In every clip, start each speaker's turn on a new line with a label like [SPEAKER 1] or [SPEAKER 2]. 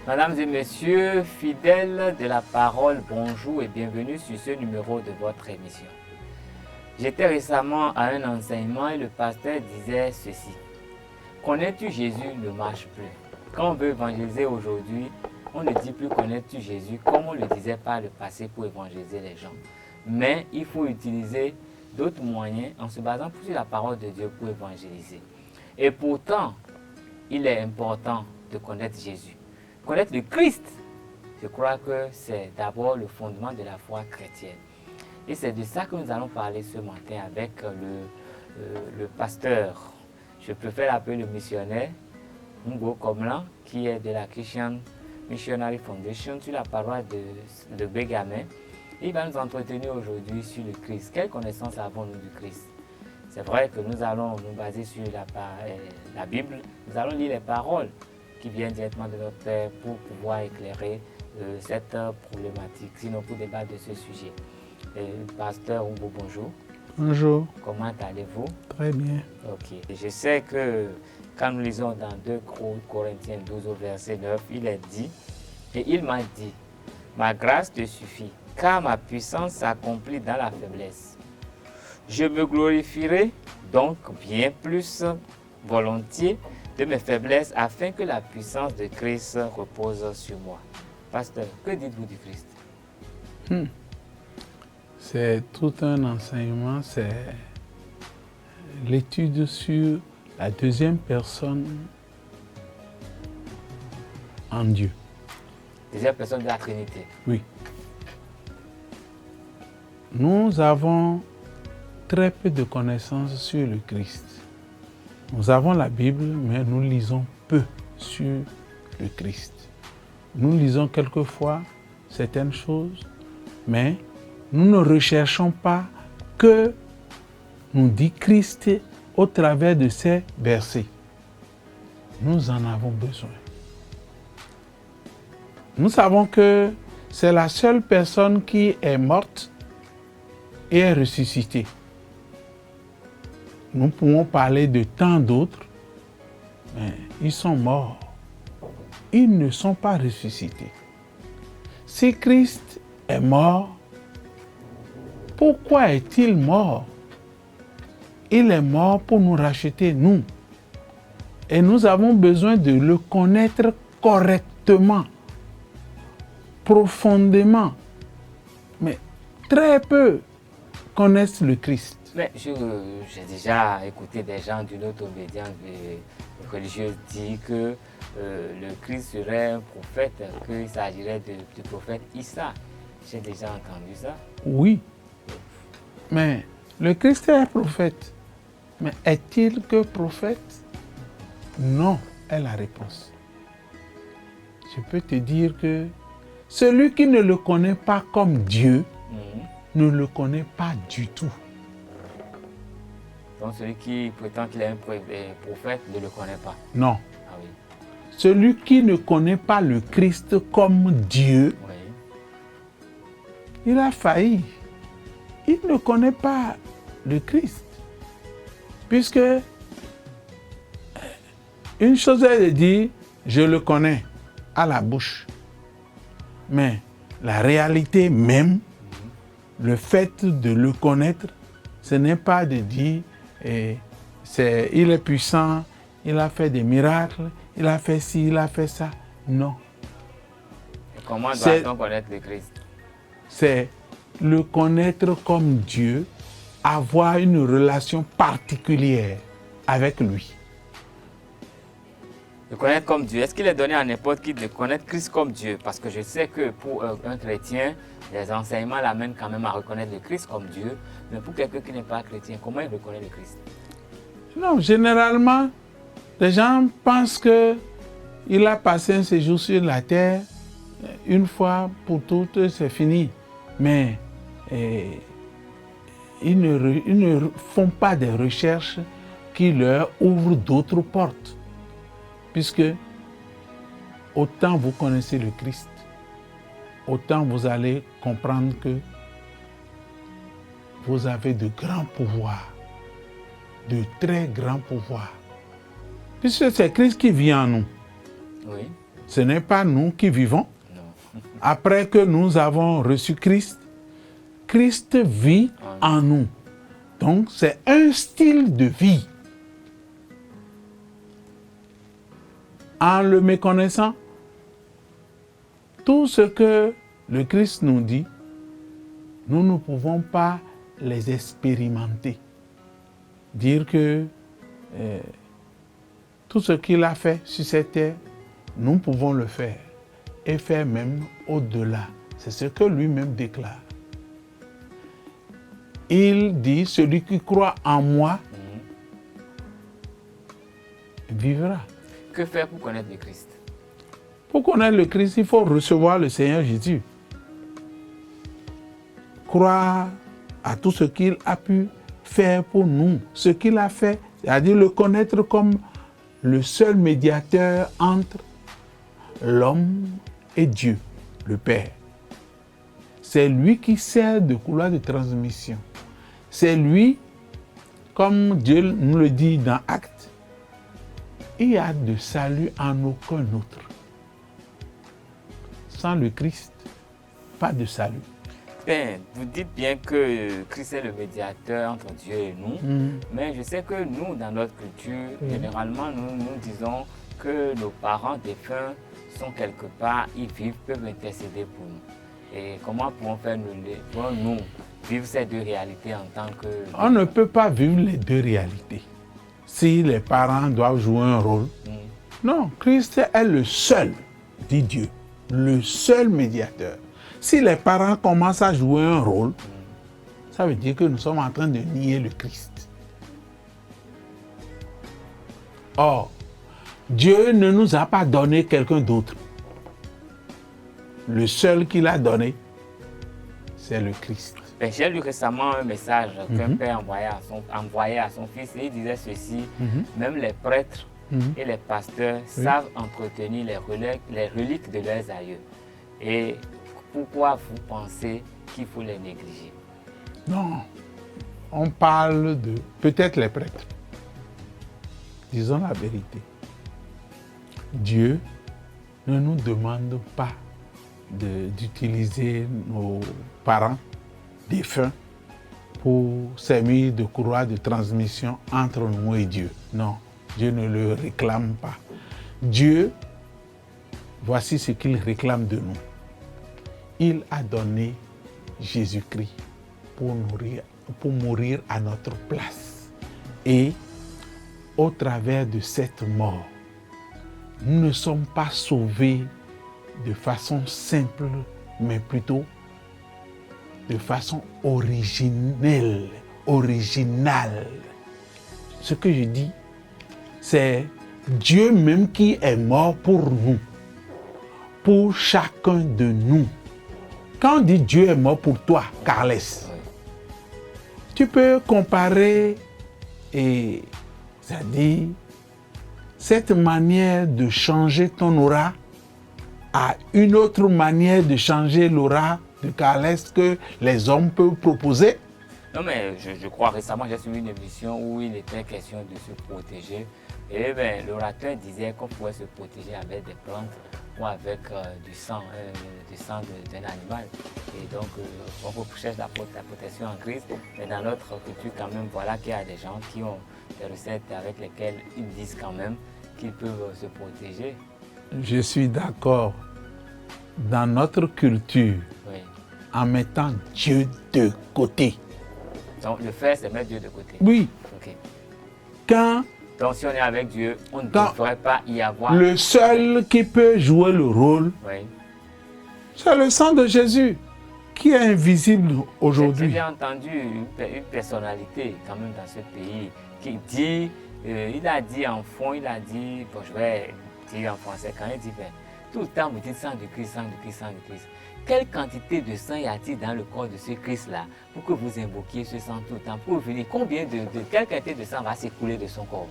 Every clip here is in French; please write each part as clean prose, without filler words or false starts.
[SPEAKER 1] Mesdames et messieurs, fidèles de la parole, bonjour et bienvenue sur ce numéro de votre émission. J'étais récemment à un enseignement et le pasteur disait ceci. Connais-tu Jésus ne marche plus. Quand on veut évangéliser aujourd'hui, on ne dit plus connais-tu Jésus comme on le disait par le passé pour évangéliser les gens. Mais il faut utiliser d'autres moyens en se basant sur la parole de Dieu pour évangéliser. Et pourtant, il est important de connaître Jésus. Connaître le Christ, je crois que c'est d'abord le fondement de la foi chrétienne. Et c'est de ça que nous allons parler ce matin avec le pasteur. Je préfère l'appeler le missionnaire, Ngo Komlan, qui est de la Christian Missionary Foundation sur la paroisse de Bégamé. Il va nous entretenir aujourd'hui sur le Christ. Quelle connaissance avons-nous du Christ? C'est vrai que nous allons nous baser sur la Bible. Nous allons lire les paroles qui viennent directement de notre Père pour pouvoir éclairer cette problématique, sinon pour débattre de ce sujet. Pasteur Ngo, bonjour.
[SPEAKER 2] Bonjour.
[SPEAKER 1] Comment allez-vous?
[SPEAKER 2] Très bien.
[SPEAKER 1] Ok. Je sais que quand nous lisons dans 2 Corinthiens 12 au verset 9, il est dit, et il m'a dit, ma grâce te suffit, car ma puissance s'accomplit dans la faiblesse. Je me glorifierai donc bien plus volontiers de mes faiblesses afin que la puissance de Christ repose sur moi. Pasteur, que dites-vous du Christ?
[SPEAKER 2] C'est tout un enseignement, c'est l'étude sur la deuxième personne en Dieu.
[SPEAKER 1] Deuxième personne de la Trinité.
[SPEAKER 2] Oui. Nous avons très peu de connaissances sur le Christ. Nous avons la Bible, mais nous lisons peu sur le Christ. Nous lisons quelquefois certaines choses, mais nous ne recherchons pas que nous dit Christ au travers de ces versets. Nous en avons besoin. Nous savons que c'est la seule personne qui est morte et est ressuscitée. Nous pouvons parler de tant d'autres, mais ils sont morts. Ils ne sont pas ressuscités. Si Christ est mort, pourquoi est-il mort? Il est mort pour nous racheter, nous. Et nous avons besoin de le connaître correctement, profondément. Mais très peu connaissent le Christ.
[SPEAKER 1] Mais j'ai déjà écouté des gens d'une autre obédience religieuse dire que le Christ serait un prophète, qu'il s'agirait du prophète Issa. J'ai déjà entendu ça.
[SPEAKER 2] Oui, mais le Christ est prophète. Mais est-il que prophète? Non, est la réponse. Je peux te dire que celui qui ne le connaît pas comme Dieu ne le connaît pas du tout.
[SPEAKER 1] Donc celui qui prétend qu'il est un prophète ne le connaît pas.
[SPEAKER 2] Non.
[SPEAKER 1] Ah oui.
[SPEAKER 2] Celui qui ne connaît pas le Christ comme Dieu,
[SPEAKER 1] Oui.
[SPEAKER 2] il a failli. Il ne connaît pas le Christ. Puisque une chose est de dire, je le connais à la bouche. Mais la réalité même, le fait de le connaître, ce n'est pas de dire, il est puissant, il a fait des miracles, il a fait ci, il a fait ça. Non.
[SPEAKER 1] Et comment doit-on connaître le Christ? C'est
[SPEAKER 2] le connaître comme Dieu, avoir une relation particulière avec lui.
[SPEAKER 1] Le connaître comme Dieu, est-ce qu'il est donné à n'importe qui de connaître Christ comme Dieu? Parce que je sais que pour un chrétien, les enseignements l'amènent quand même à reconnaître le Christ comme Dieu. Mais pour quelqu'un qui n'est pas chrétien, comment il reconnaît le Christ?
[SPEAKER 2] Non, généralement, les gens pensent qu'il a passé un séjour sur la terre, une fois pour toutes, c'est fini. Mais ils ne font pas des recherches qui leur ouvrent d'autres portes. Puisque autant vous connaissez le Christ, autant vous allez comprendre que vous avez de grands pouvoirs, de très grands pouvoirs. Puisque c'est Christ qui vit en nous.
[SPEAKER 1] Oui.
[SPEAKER 2] Ce n'est pas nous qui vivons.
[SPEAKER 1] Non.
[SPEAKER 2] Après que nous avons reçu Christ, Christ vit en nous. Donc, c'est un style de vie. En le méconnaissant, tout ce que le Christ nous dit, nous ne pouvons pas les expérimenter. Dire que tout ce qu'il a fait sur cette terre, nous pouvons le faire et faire même au-delà. C'est ce que lui-même déclare. Il dit, celui qui croit en moi vivra.
[SPEAKER 1] Que faire pour connaître le Christ?
[SPEAKER 2] Pour connaître le Christ, il faut recevoir le Seigneur Jésus. Croire à tout ce qu'il a pu faire pour nous. Ce qu'il a fait, c'est-à-dire le connaître comme le seul médiateur entre l'homme et Dieu, le Père. C'est lui qui sert de couloir de transmission. C'est lui, comme Dieu nous le dit dans Actes, il y a de salut en aucun autre. Sans le Christ, pas de salut.
[SPEAKER 1] Ben, vous dites bien que Christ est le médiateur entre Dieu et nous, mais je sais que nous, dans notre culture, généralement, nous disons que nos parents défunts sont quelque part, ils vivent, peuvent intercéder pour nous. Et comment pouvons nous vivre ces deux réalités en tant que...
[SPEAKER 2] On ne peut pas vivre les deux réalités. Si les parents doivent jouer un rôle, non, Christ est le seul, dit Dieu, le seul médiateur. Si les parents commencent à jouer un rôle, ça veut dire que nous sommes en train de nier le Christ. Or, Dieu ne nous a pas donné quelqu'un d'autre. Le seul qu'il a donné, c'est le Christ.
[SPEAKER 1] J'ai lu récemment un message qu'un père envoyait à son fils et il disait ceci, même les prêtres et les pasteurs savent entretenir les reliques de leurs aïeux. Et pourquoi vous pensez qu'il faut les négliger?
[SPEAKER 2] Non, on parle de peut-être les prêtres. Disons la vérité. Dieu ne nous demande pas d'utiliser nos parents défunts pour servir de courroie de transmission entre nous et Dieu. Non, Dieu ne le réclame pas. Dieu, voici ce qu'il réclame de nous. Il a donné Jésus-Christ pour mourir à notre place. Et au travers de cette mort, nous ne sommes pas sauvés de façon simple, mais plutôt de façon originelle. Ce que je dis, c'est Dieu même qui est mort pour nous, pour chacun de nous. Quand on dit Dieu est mort pour toi, Carles, tu peux comparer, et c'est-à-dire cette manière de changer ton aura à une autre manière de changer l'aura de Carles que les hommes peuvent proposer.
[SPEAKER 1] Non, mais je crois récemment, j'ai suivi une émission où il était question de se protéger. Et ben, l'orateur disait qu'on pouvait se protéger avec des plantes ou avec du sang d'un animal. Et donc, on cherche la protection en Christ. Mais dans notre culture, quand même, voilà qu'il y a des gens qui ont des recettes avec lesquelles ils disent quand même qu'ils peuvent se protéger.
[SPEAKER 2] Je suis d'accord. Dans notre culture, en mettant Dieu de côté.
[SPEAKER 1] Donc, le faire, c'est mettre Dieu de côté.
[SPEAKER 2] Oui.
[SPEAKER 1] Okay.
[SPEAKER 2] Donc,
[SPEAKER 1] si on est avec Dieu, on ne devrait pas y avoir...
[SPEAKER 2] Le seul qui peut jouer le rôle, c'est le sang de Jésus, qui est invisible aujourd'hui.
[SPEAKER 1] J'ai entendu une personnalité, quand même, dans ce pays, qui dit, il a dit en fond, il a dit, bon, je vais dire en français, quand il dit, ben, tout le temps, vous dites sang de Christ, sang de Christ, sang de Christ. Quelle quantité de sang y a-t-il dans le corps de ce Christ-là pour que vous invoquiez ce sang tout le temps? Pour venir, quelle quantité de sang va s'écouler de son corps?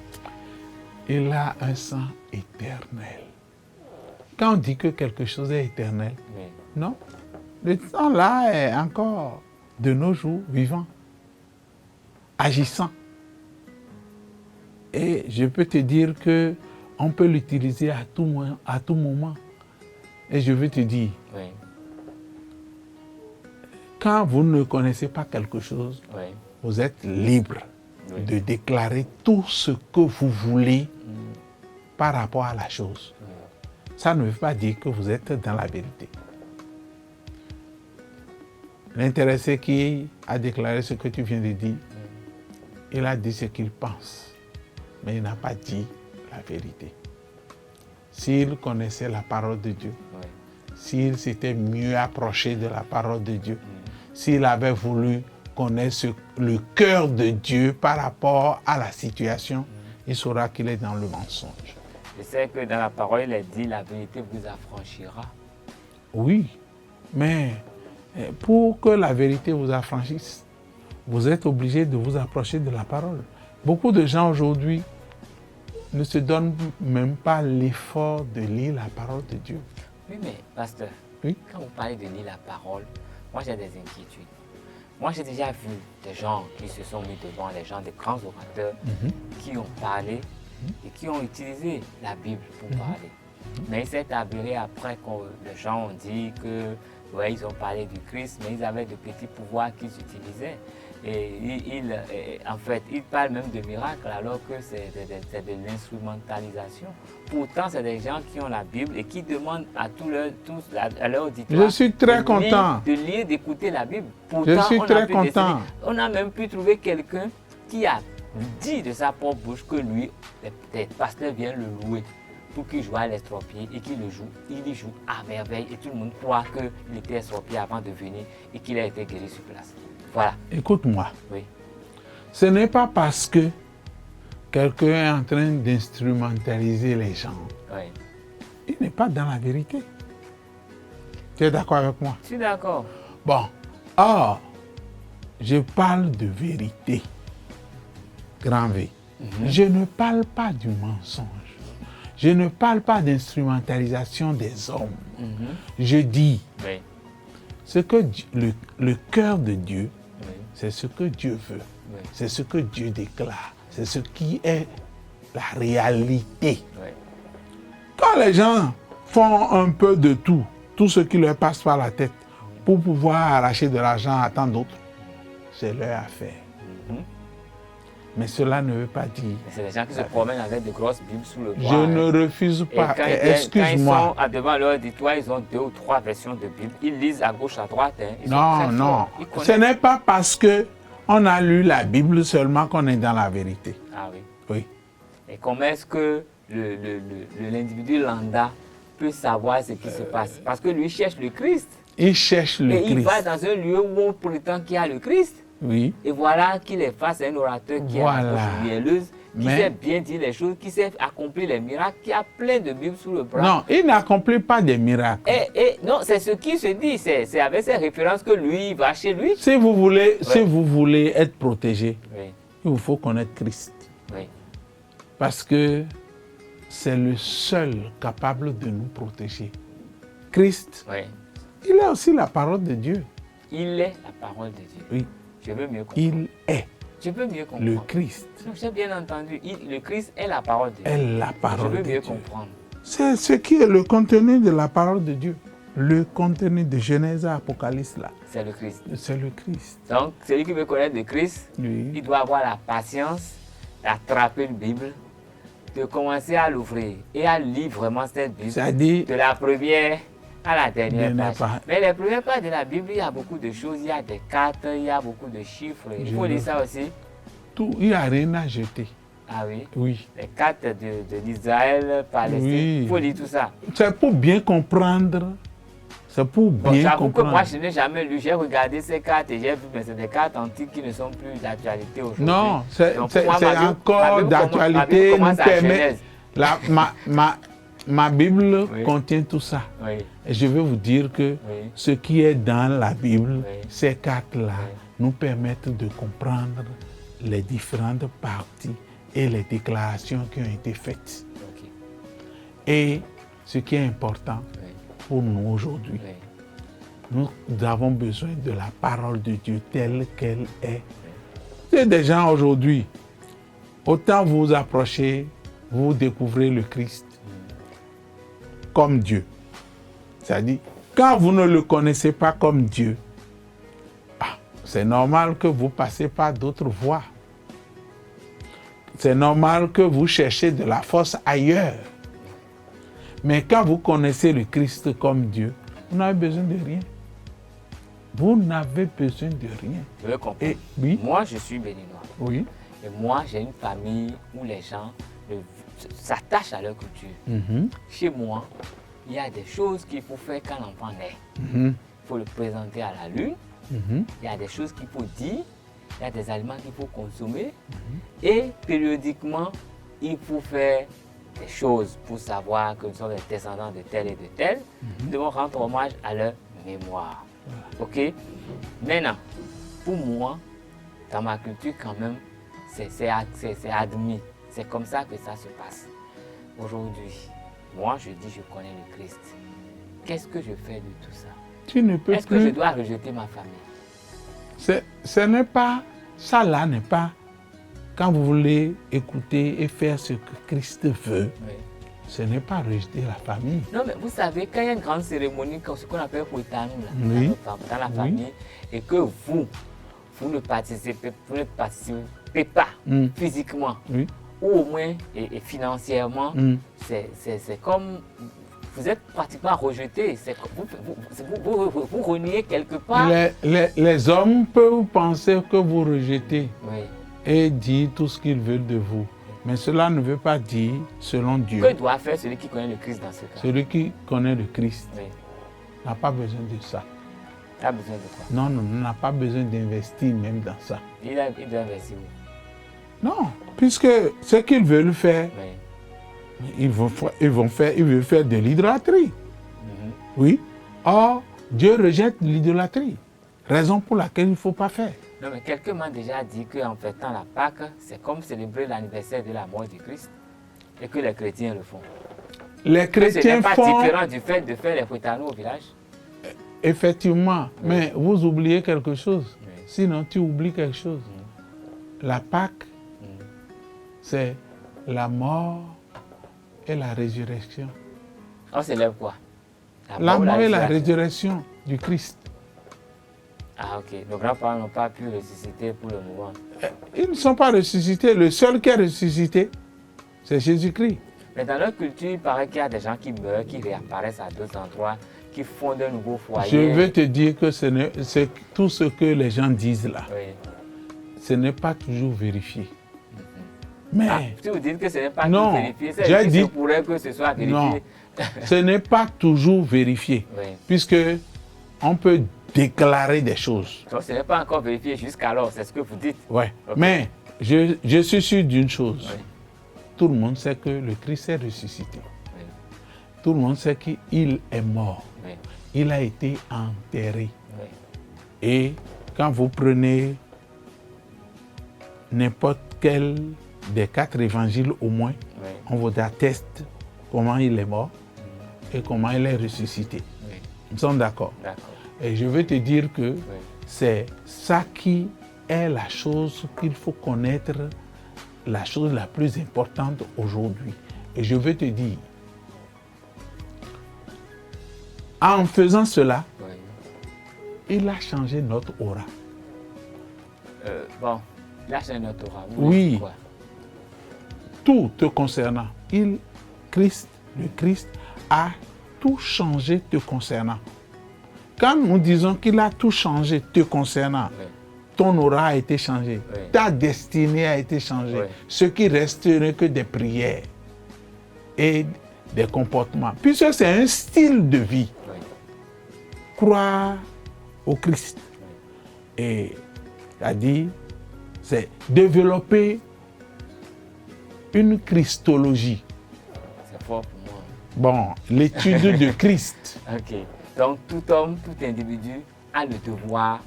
[SPEAKER 2] Il a un sang éternel. Quand on dit que quelque chose est éternel, non, le sang-là est encore de nos jours vivant, agissant. Et je peux te dire que on peut l'utiliser à tout moment. Et je veux te dire,
[SPEAKER 1] Oui.
[SPEAKER 2] quand vous ne connaissez pas quelque chose,
[SPEAKER 1] Oui.
[SPEAKER 2] vous êtes libre
[SPEAKER 1] Oui.
[SPEAKER 2] de déclarer tout ce que vous voulez par rapport à la chose. Ça ne veut pas dire que vous êtes dans la vérité. L'intéressé qui a déclaré ce que tu viens de dire, il a dit ce qu'il pense, mais il n'a pas dit la vérité. S'il connaissait la parole de Dieu,
[SPEAKER 1] Oui.
[SPEAKER 2] s'il s'était mieux approché de la parole de Dieu, s'il avait voulu connaître le cœur de Dieu par rapport à la situation, il saura qu'il est dans le mensonge.
[SPEAKER 1] Je sais que dans la parole, il est dit, la vérité vous affranchira.
[SPEAKER 2] Oui, mais pour que la vérité vous affranchisse, vous êtes obligé de vous approcher de la parole. Beaucoup de gens aujourd'hui ne se donnent même pas l'effort de lire la parole de Dieu.
[SPEAKER 1] Oui, mais pasteur,
[SPEAKER 2] Oui.
[SPEAKER 1] quand vous parlez de lire la parole, moi j'ai des inquiétudes. Moi j'ai déjà vu des gens qui se sont mis devant les gens, des grands orateurs, qui ont parlé et qui ont utilisé la Bible pour parler. Mais il s'est avéré après que les gens ont dit que ouais, ils ont parlé du Christ, mais ils avaient de petits pouvoirs qu'ils utilisaient. Et en fait, ils parlent même de miracles alors que c'est de l'instrumentalisation. Pourtant, c'est des gens qui ont la Bible et qui demandent à à leur auditoire
[SPEAKER 2] Je suis très content.
[SPEAKER 1] de lire, d'écouter la Bible. Pourtant,
[SPEAKER 2] Je suis très content.
[SPEAKER 1] On a même pu trouver quelqu'un qui a dit de sa propre bouche que lui, les pasteurs viennent le louer pour qu'il joue à l'estropié et qu'il y joue à merveille et tout le monde croit qu'il était estropié avant de venir et qu'il a été guéri sur place. Voilà.
[SPEAKER 2] Écoute-moi,
[SPEAKER 1] Oui.
[SPEAKER 2] ce n'est pas parce que quelqu'un est en train d'instrumentaliser les gens.
[SPEAKER 1] Oui.
[SPEAKER 2] Il n'est pas dans la vérité. Tu es d'accord avec moi?
[SPEAKER 1] Je suis d'accord.
[SPEAKER 2] Bon, or, je parle de vérité. Grand V. Je ne parle pas du mensonge. Je ne parle pas d'instrumentalisation des hommes. Je dis
[SPEAKER 1] Oui.
[SPEAKER 2] ce que le cœur de Dieu,
[SPEAKER 1] Oui.
[SPEAKER 2] c'est ce que Dieu veut.
[SPEAKER 1] Oui.
[SPEAKER 2] C'est ce que Dieu déclare. C'est ce qui est la réalité.
[SPEAKER 1] Oui.
[SPEAKER 2] Quand les gens font un peu de tout ce qui leur passe par la tête, pour pouvoir arracher de l'argent à tant d'autres, c'est leur affaire. Mais cela ne veut pas dire...
[SPEAKER 1] Mais c'est des gens qui se promènent avec de grosses Bibles sous le bras.
[SPEAKER 2] Je ne refuse pas.
[SPEAKER 1] Quand ils
[SPEAKER 2] Excuse-moi.
[SPEAKER 1] sont devant leur auditoire, ils ont 2 ou 3 versions de Bible. Ils lisent à gauche, à droite. Ils sont
[SPEAKER 2] Non,
[SPEAKER 1] très
[SPEAKER 2] non.
[SPEAKER 1] forts. Ils connaissent.
[SPEAKER 2] Ce n'est pas parce que on a lu la Bible seulement qu'on est dans la vérité.
[SPEAKER 1] Ah oui.
[SPEAKER 2] Oui.
[SPEAKER 1] Et comment est-ce que l'individu lambda peut savoir ce qui se passe? Parce que lui cherche le Christ.
[SPEAKER 2] Il cherche le
[SPEAKER 1] Et il
[SPEAKER 2] Christ.
[SPEAKER 1] va dans un lieu où on prétend qu'il y a le Christ.
[SPEAKER 2] Oui.
[SPEAKER 1] Et voilà qu'il est face à un orateur qui a la bouche mielleuse, qui sait bien dire les choses, qui sait accomplir les miracles, qui a plein de Bibles sous le bras.
[SPEAKER 2] Non, il n'accomplit pas des miracles.
[SPEAKER 1] Non, c'est ce qui se dit, c'est avec ces références que lui va chez lui.
[SPEAKER 2] Si vous voulez être protégé,
[SPEAKER 1] Oui,
[SPEAKER 2] il vous faut connaître Christ.
[SPEAKER 1] oui,
[SPEAKER 2] Parce que c'est le seul capable de nous protéger. Christ,
[SPEAKER 1] oui.
[SPEAKER 2] il est aussi la parole de Dieu.
[SPEAKER 1] Il est la parole de Dieu.
[SPEAKER 2] Oui,
[SPEAKER 1] Je veux mieux comprendre.
[SPEAKER 2] il est
[SPEAKER 1] Je veux mieux comprendre.
[SPEAKER 2] le Christ.
[SPEAKER 1] Non, j'ai bien entendu. Le Christ est la parole de Dieu.
[SPEAKER 2] Est la parole
[SPEAKER 1] Je veux
[SPEAKER 2] de
[SPEAKER 1] mieux
[SPEAKER 2] Dieu.
[SPEAKER 1] comprendre.
[SPEAKER 2] C'est ce qui est le contenu de la parole de Dieu. Le contenu de Genèse à Apocalypse, là,
[SPEAKER 1] C'est le Christ.
[SPEAKER 2] c'est le Christ.
[SPEAKER 1] Donc, celui qui veut connaître le Christ,
[SPEAKER 2] Oui.
[SPEAKER 1] il doit avoir la patience d'attraper une Bible, de commencer à l'ouvrir et à lire vraiment cette Bible.
[SPEAKER 2] C'est-à-dire,
[SPEAKER 1] De la première à la dernière
[SPEAKER 2] Dernière
[SPEAKER 1] page.
[SPEAKER 2] page.
[SPEAKER 1] Mais les premières pages de la Bible, il y a beaucoup de choses, il y a des cartes, il y a beaucoup de chiffres. Il faut lire ça aussi.
[SPEAKER 2] tout, il n'y a rien à jeter.
[SPEAKER 1] Ah oui.
[SPEAKER 2] Oui.
[SPEAKER 1] Les cartes de l'Israël, Palestine.
[SPEAKER 2] Oui.
[SPEAKER 1] Il faut lire tout ça.
[SPEAKER 2] C'est pour bien comprendre. C'est pour
[SPEAKER 1] Bon,
[SPEAKER 2] bien
[SPEAKER 1] j'avoue que
[SPEAKER 2] comprendre.
[SPEAKER 1] moi, je n'ai jamais lu. J'ai regardé ces cartes et j'ai vu, mais c'est des cartes antiques qui ne sont plus d'actualité aujourd'hui.
[SPEAKER 2] Non, c'est
[SPEAKER 1] Donc, pour moi, ma Bible-
[SPEAKER 2] encore
[SPEAKER 1] ma Bible
[SPEAKER 2] d'actualité. Nous
[SPEAKER 1] commence à
[SPEAKER 2] permet.
[SPEAKER 1] Genèse.
[SPEAKER 2] Ma Bible
[SPEAKER 1] Oui.
[SPEAKER 2] contient tout ça.
[SPEAKER 1] Oui,
[SPEAKER 2] Et je vais vous dire que
[SPEAKER 1] oui.
[SPEAKER 2] ce qui est dans la Bible,
[SPEAKER 1] Oui.
[SPEAKER 2] ces cartes-là,
[SPEAKER 1] Oui.
[SPEAKER 2] nous permettent de comprendre les différentes parties et les déclarations qui ont été faites.
[SPEAKER 1] Ok.
[SPEAKER 2] Et ce qui est important
[SPEAKER 1] Oui,
[SPEAKER 2] pour nous aujourd'hui,
[SPEAKER 1] oui.
[SPEAKER 2] nous avons besoin de la parole de Dieu telle qu'elle est. Il y a des gens aujourd'hui, autant vous approchez vous découvrez le Christ comme Dieu. C'est-à-dire, quand vous ne le connaissez pas comme Dieu, c'est normal que vous passez par d'autres voies. C'est normal que vous cherchez de la force ailleurs. Mais quand vous connaissez le Christ comme Dieu, vous n'avez besoin de rien. Vous n'avez besoin de rien.
[SPEAKER 1] Je le comprends.
[SPEAKER 2] Et, oui.
[SPEAKER 1] Moi, je suis béninois.
[SPEAKER 2] Oui.
[SPEAKER 1] Et moi, j'ai une famille où les gens s'attachent à leur culture. Chez moi, il y a des choses qu'il faut faire quand l'enfant naît. Il faut le présenter à la lune. Il y a des choses qu'il faut dire. Il y a des aliments qu'il faut consommer. Et périodiquement, il faut faire des choses pour savoir que nous sommes les descendants de tel et de tel. Nous devons rendre hommage à leur mémoire. Ok? Maintenant, pour moi, dans ma culture quand même, c'est admis. C'est comme ça que ça se passe. Aujourd'hui, moi je dis je connais le Christ. Qu'est-ce que je fais de tout ça?
[SPEAKER 2] Tu ne peux
[SPEAKER 1] Est-ce que je dois rejeter ma famille?
[SPEAKER 2] Ce n'est pas, ça là n'est pas, quand vous voulez écouter et faire ce que Christ veut, ce n'est pas rejeter la famille.
[SPEAKER 1] Non, mais vous savez, quand il y a une grande cérémonie, ce qu'on appelle Koitanou, dans la famille, et que vous ne participez pas physiquement, ou au moins et financièrement, c'est comme vous êtes pratiquement rejeté. Vous reniez quelque part.
[SPEAKER 2] Les hommes peuvent penser que vous rejetez et dire tout ce qu'ils veulent de vous. Mais cela ne veut pas dire selon Dieu.
[SPEAKER 1] Que doit faire celui qui connaît le Christ dans ce cas?
[SPEAKER 2] Celui qui connaît le Christ n'a pas besoin de ça.
[SPEAKER 1] Il a besoin de quoi?
[SPEAKER 2] Non, n'a pas besoin d'investir même dans ça.
[SPEAKER 1] Il doit investir où?
[SPEAKER 2] Non, puisque ce qu'ils veulent faire, ils veulent faire de l'idolâtrie. Oui. Or, Dieu rejette l'idolâtrie. Raison pour laquelle il ne faut pas faire.
[SPEAKER 1] Non, mais quelqu'un m'a déjà dit qu'en fêtant la Pâque, c'est comme célébrer l'anniversaire de la mort du Christ et que les chrétiens le font.
[SPEAKER 2] Les chrétiens font...
[SPEAKER 1] Ce n'est pas différent du fait de faire les Koitanou au village?
[SPEAKER 2] Effectivement, mais vous oubliez quelque chose. Sinon, tu oublies quelque chose. La Pâque, c'est la mort et la résurrection.
[SPEAKER 1] On célèbre quoi?
[SPEAKER 2] La mort et la résurrection du Christ.
[SPEAKER 1] Ah, ok. Nos grands-parents n'ont pas pu ressusciter pour le moment.
[SPEAKER 2] Ils ne sont pas ressuscités. Le seul qui est ressuscité, c'est Jésus-Christ.
[SPEAKER 1] Mais dans leur culture, il paraît qu'il y a des gens qui meurent, qui réapparaissent à d'autres endroits, qui font de nouveaux foyers.
[SPEAKER 2] Je vais te dire que c'est tout ce que les gens disent là. Ce n'est pas toujours vérifié. Mais
[SPEAKER 1] si vous dites que ce n'est pas
[SPEAKER 2] toujours
[SPEAKER 1] vérifié, c'est pourrait que ce soit vérifié.
[SPEAKER 2] Non, ce n'est pas toujours vérifié. Puisque on peut déclarer des choses.
[SPEAKER 1] Donc ce n'est pas encore vérifié jusqu'alors, c'est ce que vous dites.
[SPEAKER 2] Oui, mais je suis sûr d'une chose. Tout le monde sait que le Christ est ressuscité. Tout le monde sait qu'il est mort. Il a été enterré. Et quand vous prenez n'importe quel des 4 évangiles au moins, on vous atteste comment il est mort et comment il est ressuscité. Nous sommes d'accord. Et je veux te dire que c'est ça qui est la chose qu'il faut connaître, la chose la plus importante aujourd'hui. Et je veux te dire, en faisant cela, il a changé notre aura.
[SPEAKER 1] Bon, il a changé notre aura.
[SPEAKER 2] Oui. Tout te concernant. Le Christ a tout changé te concernant. Quand nous disons qu'il a tout changé te concernant, ton aura a été changée, ta destinée a été changée. Ce qui reste n'est que des prières et des comportements. Puisque c'est un style de vie. Croire au Christ. Et c'est-à-dire, c'est développer une christologie.
[SPEAKER 1] C'est fort pour moi.
[SPEAKER 2] Bon, l'étude de Christ.
[SPEAKER 1] Ok. Donc tout homme, tout individu a le devoir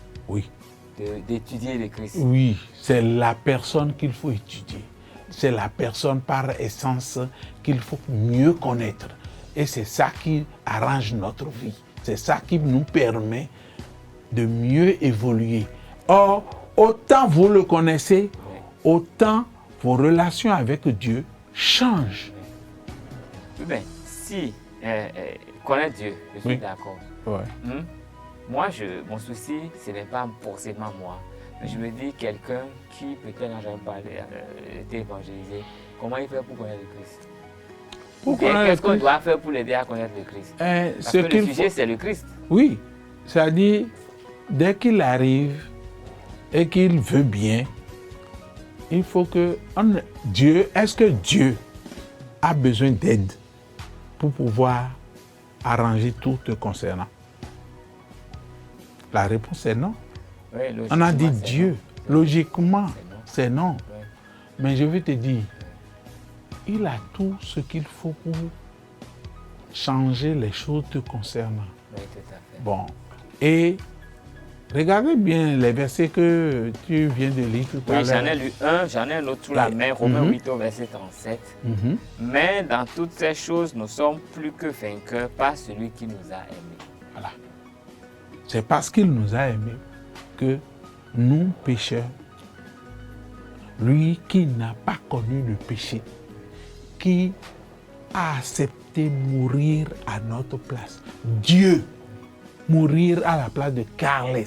[SPEAKER 1] d'étudier le Christ.
[SPEAKER 2] Oui, c'est la personne qu'il faut étudier. C'est la personne par essence qu'il faut mieux connaître. Et c'est ça qui arrange notre vie. C'est ça qui nous permet de mieux évoluer. Or, autant vous le connaissez, autant vos relations avec Dieu change.
[SPEAKER 1] Oui, bien, si connaître Dieu, je suis
[SPEAKER 2] Oui.
[SPEAKER 1] d'accord.
[SPEAKER 2] Ouais.
[SPEAKER 1] Moi, mon souci, ce n'est pas forcément moi. Mais je me dis, quelqu'un qui peut-être n'a jamais été évangélisé, comment il fait pour connaître le Christ? Ou bien, qu'est-ce qu'on doit faire pour l'aider à connaître le Christ? Parce que le sujet, c'est le Christ.
[SPEAKER 2] Oui, c'est-à-dire, dès qu'il arrive et qu'il veut bien, il faut que est-ce que Dieu a besoin d'aide pour pouvoir arranger tout te concernant? La réponse est non.
[SPEAKER 1] Oui,
[SPEAKER 2] On a dit
[SPEAKER 1] c'est
[SPEAKER 2] Dieu.
[SPEAKER 1] non.
[SPEAKER 2] Logiquement, c'est non.
[SPEAKER 1] Oui.
[SPEAKER 2] Mais je vais te dire, il a tout ce qu'il faut pour changer les choses te concernant.
[SPEAKER 1] Oui, tout à fait.
[SPEAKER 2] Bon, et regardez bien les versets que tu viens de lire tout à
[SPEAKER 1] Oui,
[SPEAKER 2] l'heure.
[SPEAKER 1] j'en ai lu un, j'en ai un autre sous la main, Romains 8 au verset 37.
[SPEAKER 2] Mhm.
[SPEAKER 1] Mais dans toutes ces choses, nous sommes plus que vainqueurs par celui qui nous a aimés.
[SPEAKER 2] Voilà. C'est parce qu'il nous a aimés que nous, pécheurs, lui qui n'a pas connu le péché, qui a accepté mourir à notre place, Dieu, mourir à la place de Carles,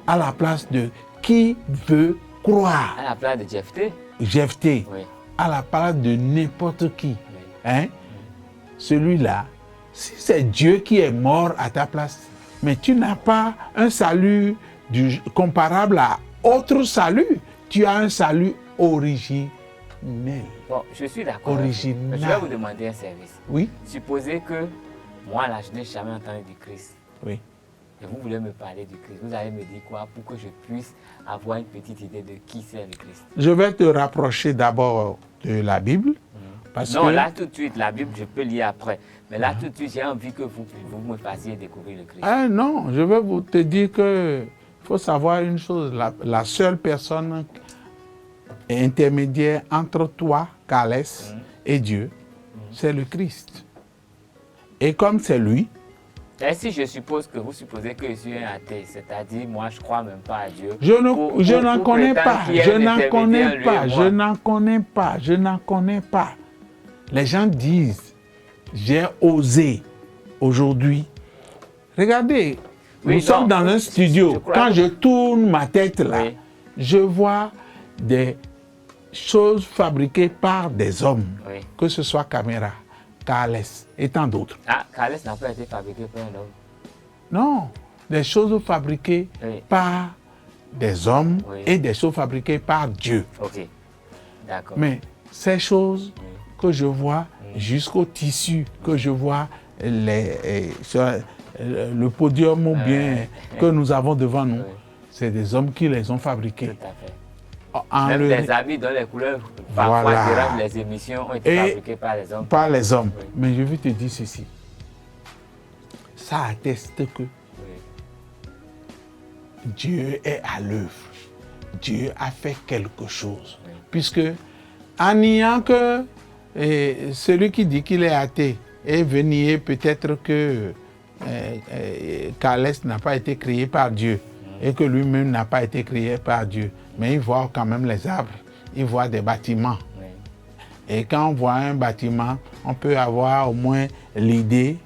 [SPEAKER 2] à la place de qui veut croire,
[SPEAKER 1] À la place de Jephthé,
[SPEAKER 2] Jephthé,
[SPEAKER 1] oui.
[SPEAKER 2] à la place de n'importe qui.
[SPEAKER 1] Oui.
[SPEAKER 2] Hein? Celui-là, si c'est Dieu qui est mort à ta place, mais tu n'as pas un salut comparable à autre salut. Tu as un salut originel.
[SPEAKER 1] Bon, je suis d'accord.
[SPEAKER 2] Original.
[SPEAKER 1] Mais je vais vous demander un service.
[SPEAKER 2] Oui,
[SPEAKER 1] Supposez que moi, là, je n'ai jamais entendu du Christ.
[SPEAKER 2] oui.
[SPEAKER 1] Et vous voulez me parler du Christ. Vous allez me dire quoi pour que je puisse avoir une petite idée de qui c'est le Christ?
[SPEAKER 2] Je vais te rapprocher d'abord de la Bible. Parce
[SPEAKER 1] Non,
[SPEAKER 2] que
[SPEAKER 1] là tout de suite, la Bible, je peux lire après. Mais là tout de suite, j'ai envie que vous me fassiez découvrir le Christ.
[SPEAKER 2] Ah non, je vais te dire que faut savoir une chose. La seule personne intermédiaire entre toi, Carles, et Dieu, c'est le Christ. Et comme c'est lui,
[SPEAKER 1] Et si je suppose que vous supposez que je suis un athée, c'est-à-dire moi je ne crois même pas à Dieu.
[SPEAKER 2] je n'en connais pas, je n'en connais pas,
[SPEAKER 1] lui et
[SPEAKER 2] je
[SPEAKER 1] moi.
[SPEAKER 2] n'en connais pas, je n'en connais pas. Les gens disent, j'ai osé aujourd'hui. Regardez,
[SPEAKER 1] Oui,
[SPEAKER 2] nous sommes dans un
[SPEAKER 1] je
[SPEAKER 2] studio.
[SPEAKER 1] crois
[SPEAKER 2] Quand
[SPEAKER 1] que-
[SPEAKER 2] je tourne ma tête là,
[SPEAKER 1] Oui.
[SPEAKER 2] je vois des choses fabriquées par des hommes,
[SPEAKER 1] Oui.
[SPEAKER 2] que ce soit caméra, Carles et tant d'autres.
[SPEAKER 1] Ah, Carles n'a pas été fabriqué par un homme.
[SPEAKER 2] Non, des choses fabriquées
[SPEAKER 1] Oui.
[SPEAKER 2] par des hommes
[SPEAKER 1] Oui.
[SPEAKER 2] et des choses fabriquées par Dieu.
[SPEAKER 1] Ok, d'accord.
[SPEAKER 2] Mais ces choses que je vois jusqu'au tissu, que je vois sur le podium ou bien que nous avons devant nous,
[SPEAKER 1] Oui.
[SPEAKER 2] c'est des hommes qui les ont fabriqués.
[SPEAKER 1] Tout à fait.
[SPEAKER 2] En
[SPEAKER 1] Même
[SPEAKER 2] le-
[SPEAKER 1] les habits dont les couleurs parfois
[SPEAKER 2] Voilà.
[SPEAKER 1] durant les émissions ont été
[SPEAKER 2] Et
[SPEAKER 1] fabriqués par les hommes.
[SPEAKER 2] par les hommes.
[SPEAKER 1] Oui.
[SPEAKER 2] Mais je vais te dire ceci. Ça atteste que
[SPEAKER 1] Oui.
[SPEAKER 2] Dieu est à l'œuvre. Dieu a fait quelque chose.
[SPEAKER 1] Oui.
[SPEAKER 2] Puisque, en niant que celui qui dit qu'il est athée et veut nier peut-être que Carles n'a pas été créé par Dieu et que lui-même n'a pas été créé par Dieu, mais il voit quand même les arbres, il voit des bâtiments.
[SPEAKER 1] Oui.
[SPEAKER 2] Et quand on voit un bâtiment, on peut avoir au moins l'idée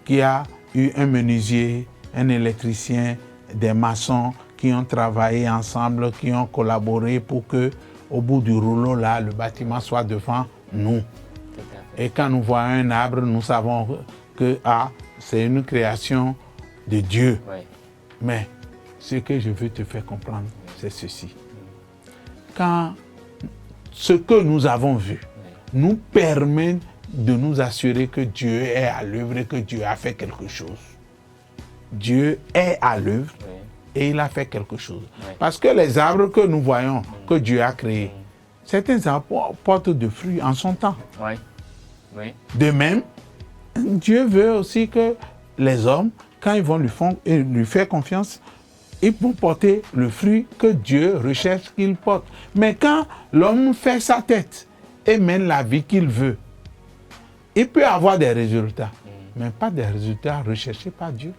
[SPEAKER 2] qu'il y a eu un menuisier, un électricien, des maçons qui ont travaillé ensemble, qui ont collaboré pour que, au bout du rouleau là, le bâtiment soit devant nous.
[SPEAKER 1] Tout à fait.
[SPEAKER 2] Et quand nous voyons un arbre, nous savons que c'est une création de Dieu.
[SPEAKER 1] Oui.
[SPEAKER 2] Mais ce que je veux te faire comprendre, c'est ceci. Quand ce que nous avons vu nous permet de nous assurer que Dieu est à l'œuvre et que Dieu a fait quelque chose. Dieu est à l'œuvre
[SPEAKER 1] Oui.
[SPEAKER 2] et il a fait quelque chose.
[SPEAKER 1] Oui.
[SPEAKER 2] Parce que les arbres que nous voyons, que Dieu a créés, certains arbres portent de fruits en son temps.
[SPEAKER 1] Oui. Oui.
[SPEAKER 2] De même, Dieu veut aussi que les hommes, quand ils vont lui faire confiance, ils vont porter le fruit que Dieu recherche qu'ils portent. Mais quand l'homme fait sa tête et mène la vie qu'il veut, il peut avoir des résultats, mais pas des résultats recherchés par Dieu.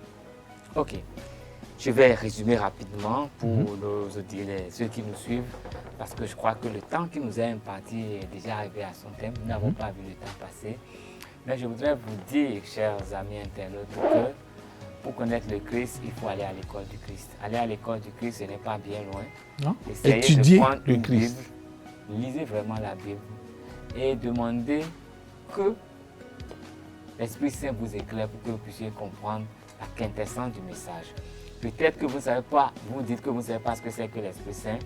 [SPEAKER 1] Ok. Je vais résumer rapidement pour ceux qui nous suivent, parce que je crois que le temps qui nous est imparti est déjà arrivé à son terme. Nous n'avons pas vu le temps passer. Mais je voudrais vous dire, chers amis internautes, que pour connaître le Christ, il faut aller à l'école du Christ. Aller à l'école du Christ, ce n'est pas bien loin.
[SPEAKER 2] Non?
[SPEAKER 1] Essayez
[SPEAKER 2] Étudier
[SPEAKER 1] de prendre
[SPEAKER 2] le
[SPEAKER 1] une
[SPEAKER 2] Christ.
[SPEAKER 1] Bible, lisez vraiment la Bible et demandez que l'Esprit Saint vous éclaire pour que vous puissiez comprendre la quintessence du message. Peut-être que vous ne savez pas, vous dites que vous ne savez pas ce que c'est que l'Esprit Saint,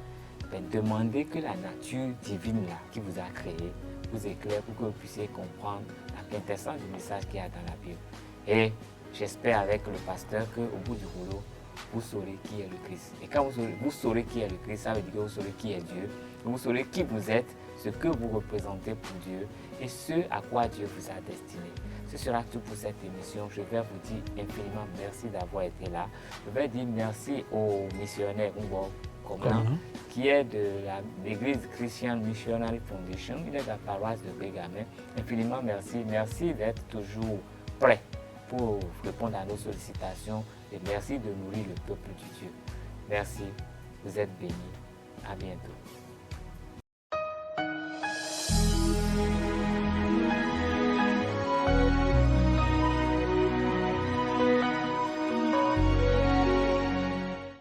[SPEAKER 1] mais demandez que la nature divine là, qui vous a créé vous éclaire pour que vous puissiez comprendre la quintessence du message qu'il y a dans la Bible. Et j'espère avec le pasteur qu'au bout du rouleau, vous saurez qui est le Christ. Et quand vous saurez qui est le Christ, ça veut dire que vous saurez qui est Dieu. Vous saurez qui vous êtes, ce que vous représentez pour Dieu et ce à quoi Dieu vous a destiné. Ce sera tout pour cette émission. Je vais vous dire infiniment merci d'avoir été là. Je vais dire merci au missionnaire Umbo Komna, qui est de l'église Christian Missionary Foundation. Il est de la paroisse de Bégamé. Infiniment merci. Merci d'être toujours prêt pour répondre à nos sollicitations et merci de nourrir le peuple du Dieu. Merci. Vous êtes bénis. À bientôt.